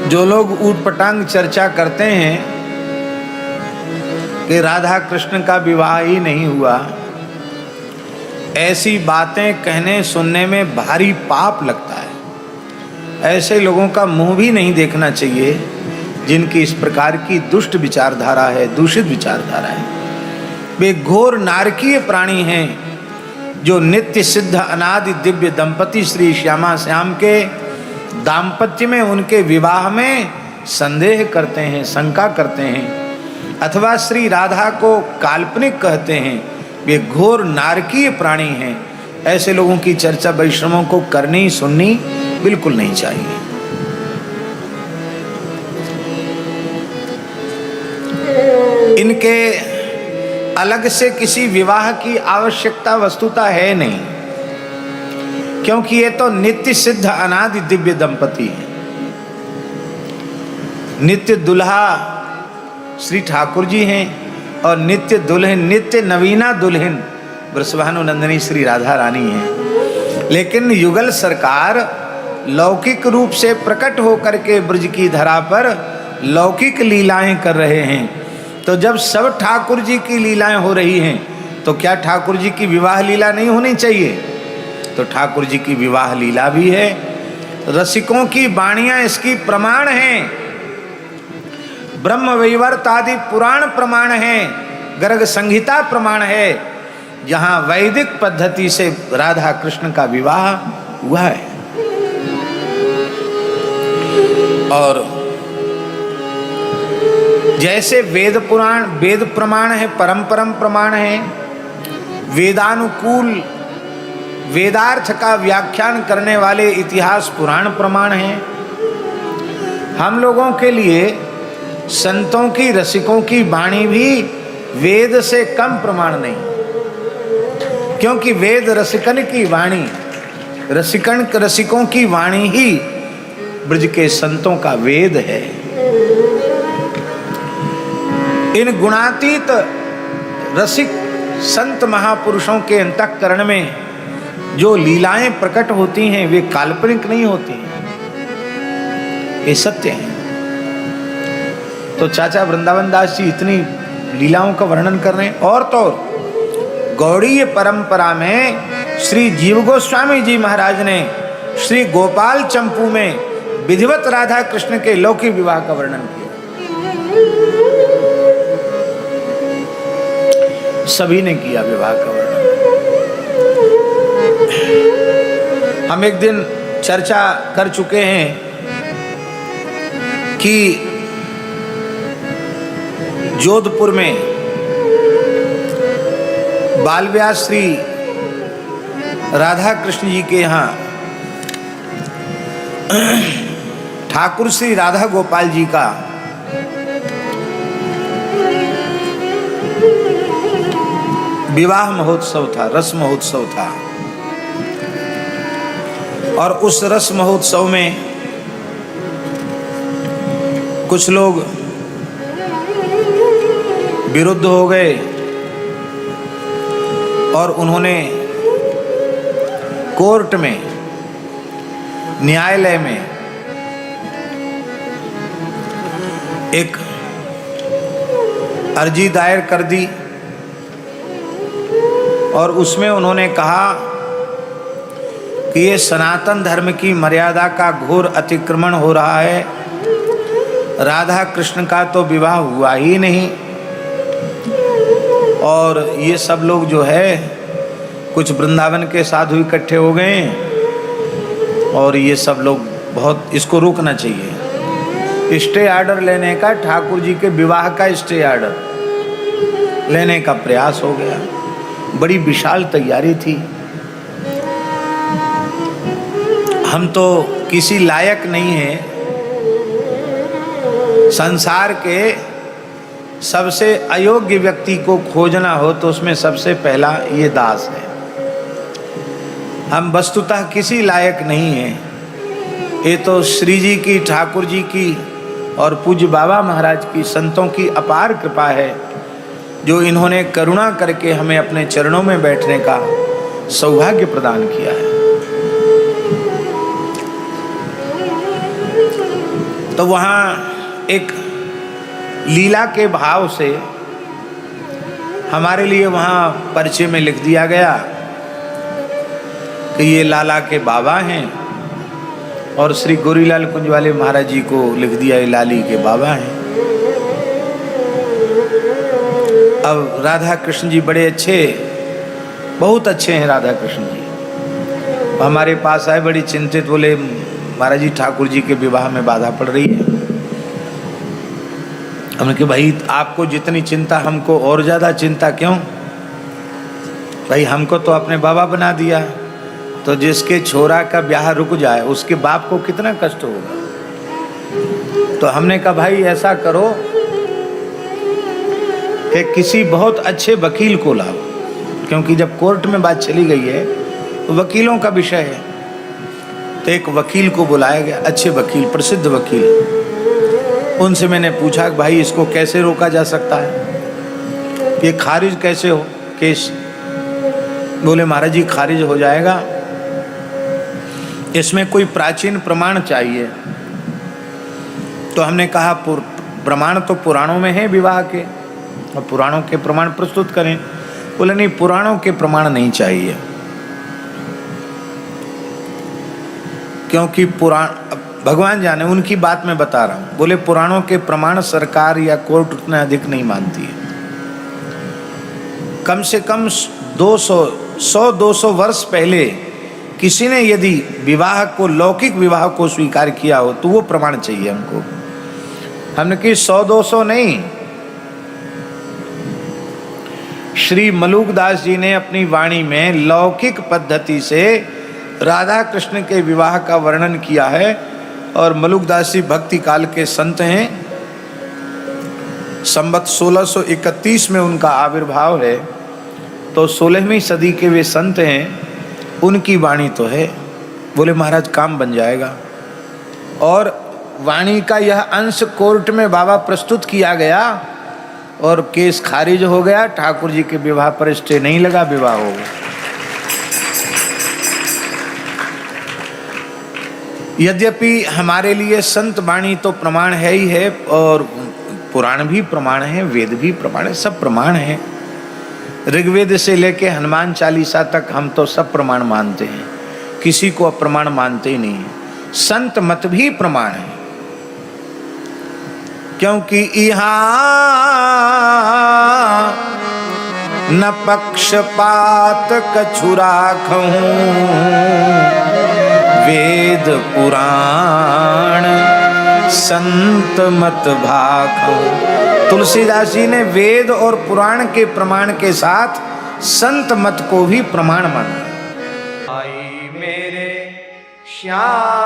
जो लोग ऊटपटांग चर्चा करते हैं कि राधा कृष्ण का विवाह ही नहीं हुआ, ऐसी बातें कहने सुनने में भारी पाप लगता है। ऐसे लोगों का मुंह भी नहीं देखना चाहिए जिनकी इस प्रकार की दुष्ट विचारधारा है, दूषित विचारधारा है। वे घोर नारकीय प्राणी हैं जो नित्य सिद्ध अनादि दिव्य दंपति श्री श्यामा श्याम के दाम्पत्य में, उनके विवाह में संदेह करते हैं, शंका करते हैं, अथवा श्री राधा को काल्पनिक कहते हैं। वे घोर नारकीय प्राणी हैं। ऐसे लोगों की चर्चा वैष्णवों को करनी सुननी बिल्कुल नहीं चाहिए। इनके अलग से किसी विवाह की आवश्यकता वस्तुतः है नहीं, क्योंकि ये तो नित्य सिद्ध अनादि दिव्य दंपति है। नित्य दुल्हा श्री ठाकुर जी हैं और नित्य दुल्हन, नित्य नवीना दुल्हन वृषभानुनंदिनी श्री राधा रानी है। लेकिन युगल सरकार लौकिक रूप से प्रकट होकर के ब्रज की धरा पर लौकिक लीलाएं कर रहे हैं। तो जब सब ठाकुर जी की लीलाएं हो रही हैं तो क्या ठाकुर जी की विवाह लीला नहीं होनी चाहिए? तो ठाकुर जी की विवाह लीला भी है। रसिकों की वाणियां इसकी प्रमाण हैं। ब्रह्म वैवर्त आदि पुराण प्रमाण है, गर्ग संहिता प्रमाण है, जहां वैदिक पद्धति से राधा कृष्ण का विवाह हुआ है। और जैसे वेद पुराण, वेद प्रमाण है, परम प्रमाण है, वेदानुकूल वेदार्थ का व्याख्यान करने वाले इतिहास पुराण प्रमाण हैं। हम लोगों के लिए संतों की, रसिकों की वाणी भी वेद से कम प्रमाण नहीं, क्योंकि वेद रसिकन की वाणी, रसिकों की वाणी ही ब्रज के संतों का वेद है। इन गुणातीत रसिक संत महापुरुषों के अंतःकरण में जो लीलाएं प्रकट होती हैं वे काल्पनिक नहीं होती हैं, ये सत्य है। तो चाचा वृंदावन दास जी इतनी लीलाओं का वर्णन कर रहे हैं। और तो गौड़ीय परंपरा में श्री जीव गोस्वामी जी महाराज ने श्री गोपाल चंपू में विधिवत राधा कृष्ण के लौकिक विवाह का वर्णन किया। सभी ने किया विवाह का वर्णन। हम एक दिन चर्चा कर चुके हैं कि जोधपुर में बाल व्यास श्री राधा कृष्ण जी के यहाँ ठाकुर श्री राधा गोपाल जी का विवाह महोत्सव था, रस महोत्सव था। और उस रस महोत्सव में कुछ लोग विरुद्ध हो गए और उन्होंने कोर्ट में, न्यायालय में एक अर्जी दायर कर दी और उसमें उन्होंने कहा कि ये सनातन धर्म की मर्यादा का घोर अतिक्रमण हो रहा है। राधा कृष्ण का तो विवाह हुआ ही नहीं और ये सब लोग जो है कुछ वृंदावन के साधु इकट्ठे हो गए और ये सब लोग बहुत, इसको रोकना चाहिए। स्टे ऑर्डर लेने का, ठाकुर जी के विवाह का स्टे ऑर्डर लेने का प्रयास हो गया। बड़ी विशाल तैयारी थी। हम तो किसी लायक नहीं हैं। संसार के सबसे अयोग्य व्यक्ति को खोजना हो तो उसमें सबसे पहला ये दास है। हम वस्तुतः किसी लायक नहीं हैं। ये तो श्री जी की, ठाकुर जी की और पूज्य बाबा महाराज की, संतों की अपार कृपा है जो इन्होंने करुणा करके हमें अपने चरणों में बैठने का सौभाग्य प्रदान किया है। तो वहाँ एक लीला के भाव से हमारे लिए वहाँ परिचय में लिख दिया गया कि ये लाला के बाबा हैं, और श्री गोरीलाल कुंज वाले महाराज जी को लिख दिया ये लाली के बाबा हैं। अब राधा कृष्ण जी बड़े अच्छे, बहुत अच्छे हैं राधा कृष्ण जी। हमारे पास आए बड़ी चिंतित, बोले महाराज जी ठाकुर जी के विवाह में बाधा पड़ रही है। हमने कहा भाई आपको जितनी चिंता हमको और ज़्यादा चिंता क्यों? भाई हमको तो अपने बाबा बना दिया, तो जिसके छोरा का ब्याह रुक जाए उसके बाप को कितना कष्ट होगा। तो हमने कहा भाई ऐसा करो कि किसी बहुत अच्छे वकील को लाओ, क्योंकि जब कोर्ट में बात चली गई है तो वकीलों का विषय है। तो एक वकील को बुलाया गया, अच्छे वकील, प्रसिद्ध वकील। उनसे मैंने पूछा कि भाई इसको कैसे रोका जा सकता है, ये खारिज कैसे हो केस? बोले महाराज जी खारिज हो जाएगा, इसमें कोई प्राचीन प्रमाण चाहिए। तो हमने कहा प्रमाण तो पुराणों में है विवाह के, और पुराणों के प्रमाण प्रस्तुत करें। बोले नहीं, पुराणों के प्रमाण नहीं चाहिए, क्योंकि पुराण भगवान जाने, उनकी बात मैं बता रहा हूं। बोले पुराणों के प्रमाण सरकार या कोर्ट उतना अधिक नहीं मानती है। कम से कम 100-200 वर्ष पहले किसी ने यदि विवाह को, लौकिक विवाह को स्वीकार किया हो तो वो प्रमाण चाहिए हमको। हमने कहा 100-200 नहीं। श्री मलुकदास जी ने अपनी वाणी में लौकिक पद्धति से राधा कृष्ण के विवाह का वर्णन किया है, और मलुकदास जी भक्ति काल के संत हैं। संवत 1631 में उनका आविर्भाव है, तो 16वीं सदी के वे संत हैं, उनकी वाणी तो है। बोले महाराज काम बन जाएगा। और वाणी का यह अंश कोर्ट में बाबा प्रस्तुत किया गया और केस खारिज हो गया। ठाकुर जी के विवाह पर स्टे नहीं लगा, विवाह हो गया। यद्यपि हमारे लिए संत वाणी तो प्रमाण है ही है, और पुराण भी प्रमाण है, वेद भी प्रमाण है, सब प्रमाण है। ऋग्वेद से लेके हनुमान चालीसा तक हम तो सब प्रमाण मानते हैं, किसी को अप्रमाण मानते ही नहीं है। संत मत भी प्रमाण है, क्योंकि यहाँ न पक्षपात कछु राखहूं, वेद पुराण संत मत भाखहूं। तुलसीदास जी ने वेद और पुराण के प्रमाण के साथ संत मत को भी प्रमाण माना। आई मेरे श्याम